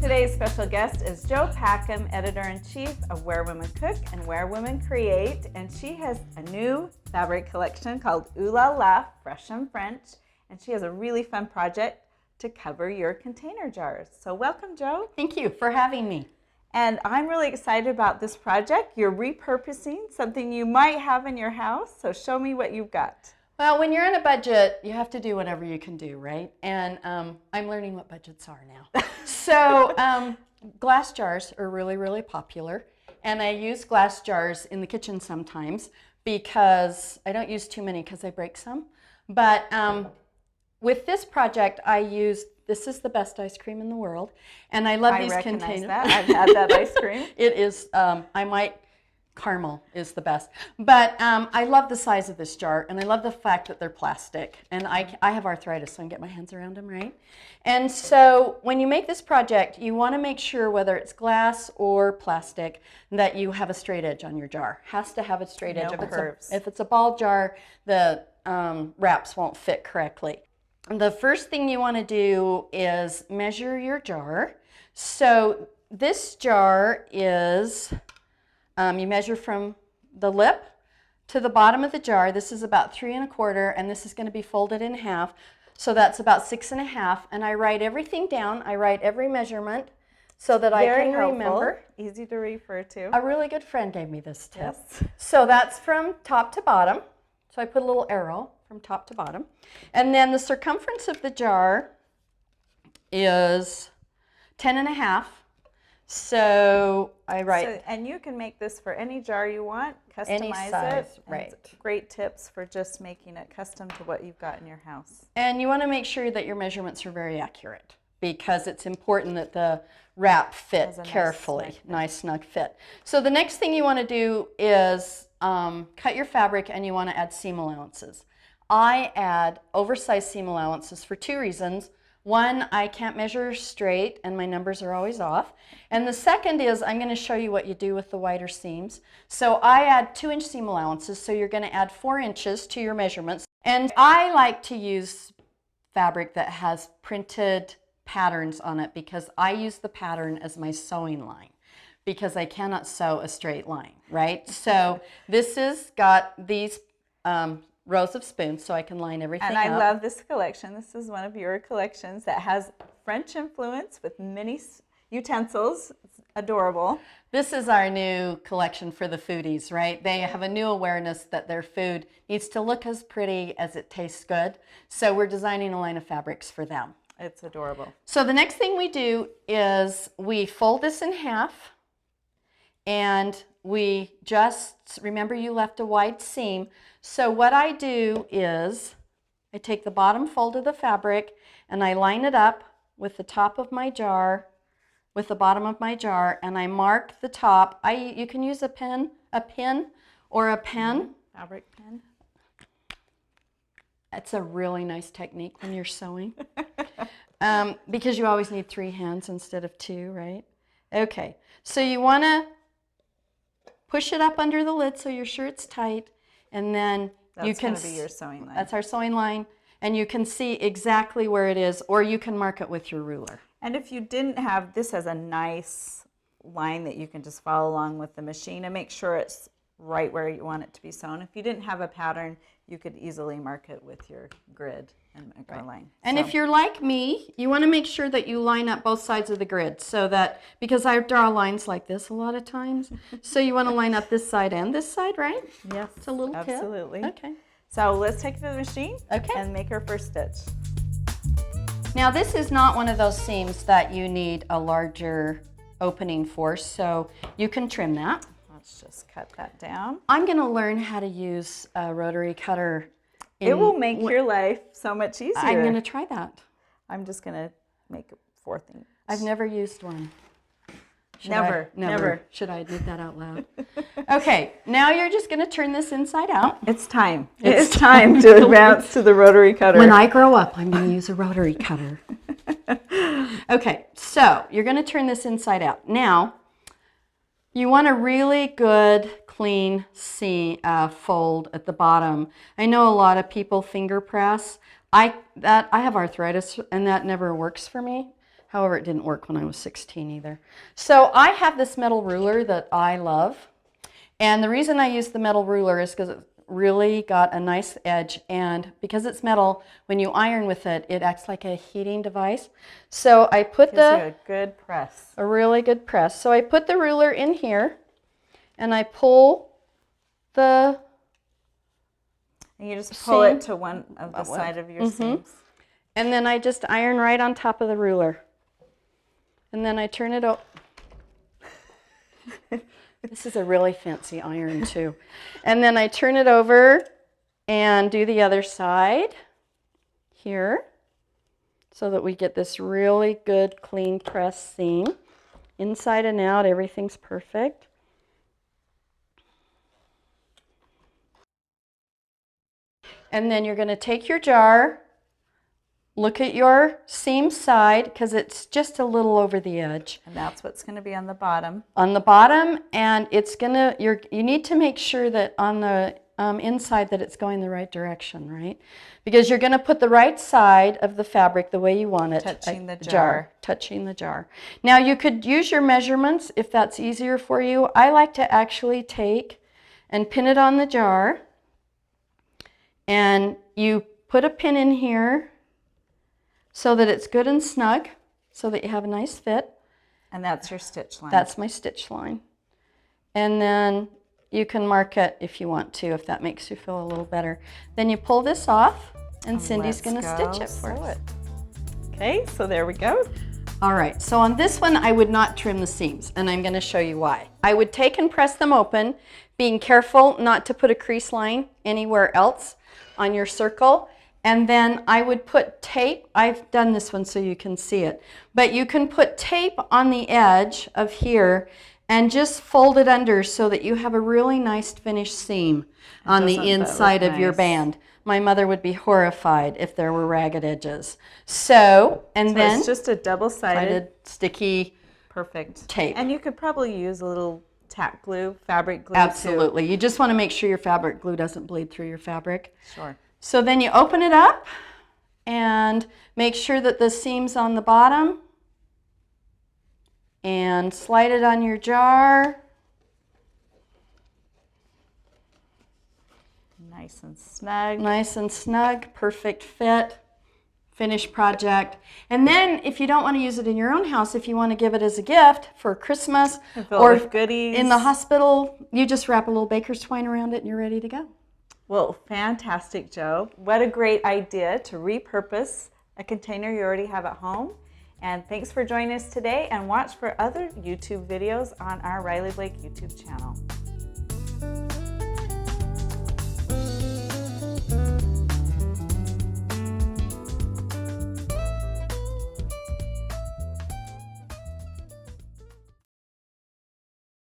Today's special guest is Jo Packham, Editor-in-Chief of Where Women Cook and Where Women Create, and she has a new fabric collection called Ooh La La, Fresh and French, and she has a really fun project to cover your container jars. So welcome, Jo. Thank you for having me. And I'm really excited about this project. You're repurposing something you might have in your house, so show me what you've got. Well, when you're on a budget, you have to do whatever you can do, right? And I'm learning what budgets are now. So glass jars are really, really popular. And I use glass jars in the kitchen sometimes because I don't use too many because I break some. But with this project, this is the best ice cream in the world. And I love these containers. That. I've had that ice cream. It is, caramel is the best. But I love the size of this jar, and I love the fact that they're plastic. And I have arthritis, so I can get my hands around them, right? And so when you make this project, you want to make sure, whether it's glass or plastic, that you have a straight edge on your jar. Has to have a straight edge. No curves. If it's a ball jar, the wraps won't fit correctly. The first thing you want to do is measure your jar. So this jar is, you measure from the lip to the bottom of the jar. This is about 3 1/4, and this is going to be folded in half. So that's about 6 1/2. And I write everything down. I write every measurement so that I can remember. Easy to refer to. A really good friend gave me this tip. Yes. So that's from top to bottom. So I put a little arrow from top to bottom. And then the circumference of the jar is 10 1/2. So I write. And you can make this for any jar you want, customize any size, it. right. Great tips for just making it custom to what you've got in your house. And you want to make sure that your measurements are very accurate because it's important that the wrap fit carefully, nice snug fit. So the next thing you want to do is cut your fabric, and you want to add seam allowances. I add oversized seam allowances for 2 reasons. One, I can't measure straight and my numbers are always off. And the second is I'm going to show you what you do with the wider seams. So I add 2-inch seam allowances, so you're going to add 4 inches to your measurements. And I like to use fabric that has printed patterns on it because I use the pattern as my sewing line because I cannot sew a straight line, right? So this has got these rows of spoons so I can line everything up. And I love this collection. This is one of your collections that has French influence with many utensils. It's adorable. This is our new collection for the foodies, right? They have a new awareness that their food needs to look as pretty as it tastes good. So we're designing a line of fabrics for them. It's adorable. So the next thing we do is we fold this in half, and we just, remember you left a wide seam. So what I do is I take the bottom fold of the fabric and I line it up with the top of my jar, with the bottom of my jar, and I mark the top. You can use a pin or a pen. Fabric pen. It's a really nice technique when you're sewing because you always need 3 hands instead of 2, right? Okay, so you want to push it up under the lid so you're sure it's tight, and then you can. That's going to be your sewing line. That's our sewing line, and you can see exactly where it is, or you can mark it with your ruler. And if you didn't have, this has a nice line that you can just follow along with the machine and make sure it's right where you want it to be sewn. If you didn't have a pattern, you could easily mark it with your grid and a line. And if you're like me, you want to make sure that you line up both sides of the grid so that, because I draw lines like this a lot of times, so you want to line up this side and this side, right? Yes, it's a little tip. Absolutely. Okay. So let's take it to the machine okay. and make our first stitch. Now this is not one of those seams that you need a larger opening for, so you can trim that. Let's just cut that down. I'm going to learn how to use a rotary cutter. It will make your life so much easier. I'm going to try that. I'm just going to make 4 things. I've never used one. Never. Should I admit that out loud? Okay, now you're just going to turn this inside out. It's time. It's time to advance to the rotary cutter. When I grow up, I'm going to use a rotary cutter. Okay, so you're going to turn this inside out. Now, you want a really good, clean fold at the bottom. I know a lot of people finger press. I have arthritis, and that never works for me. However, it didn't work when I was 16 either. So I have this metal ruler that I love. And the reason I use the metal ruler is because it really got a nice edge. And because it's metal, when you iron with it, it acts like a heating device. So I put Gives you a good press. A really good press. So I put the ruler in here and I pull the And you just pull it to one of the side of your seams. And then I just iron right on top of the ruler. And then I turn it over. This is a really fancy iron too. And then I turn it over and do the other side here so that we get this really good clean press seam. Inside and out, everything's perfect. And then you're going to take your jar, look at your seam side because it's just a little over the edge. And that's what's going to be on the bottom. On the bottom, and it's going to, you need to make sure that on the inside that it's going the right direction, right? Because you're going to put the right side of the fabric the way you want it. Touching the jar. Touching the jar. Now you could use your measurements if that's easier for you. I like to actually take and pin it on the jar. And you put a pin in here so that it's good and snug, so that you have a nice fit. And that's your stitch line. That's my stitch line. And then you can mark it if you want to, if that makes you feel a little better. Then you pull this off, and Cindy's going to stitch it for us. Okay, so there we go. All right, so on this one, I would not trim the seams, and I'm going to show you why. I would take and press them open, being careful not to put a crease line anywhere else on your circle. And then I would put tape. I've done this one so you can see it. But you can put tape on the edge of here and just fold it under so that you have a really nice finished seam on the inside of your band. My mother would be horrified if there were ragged edges. So then it's just a double-sided sticky perfect tape. And you could probably use a little tack glue, fabric glue. Absolutely. You just want to make sure your fabric glue doesn't bleed through your fabric. Sure. So then you open it up and make sure that the seam's on the bottom and slide it on your jar. Nice and snug. Nice and snug, perfect fit, finished project. And then if you don't want to use it in your own house, if you want to give it as a gift for Christmas or goodies in the hospital, you just wrap a little baker's twine around it and you're ready to go. Well, fantastic, Jo. What a great idea to repurpose a container you already have at home. And thanks for joining us today, and watch for other YouTube videos on our Riley Blake YouTube channel.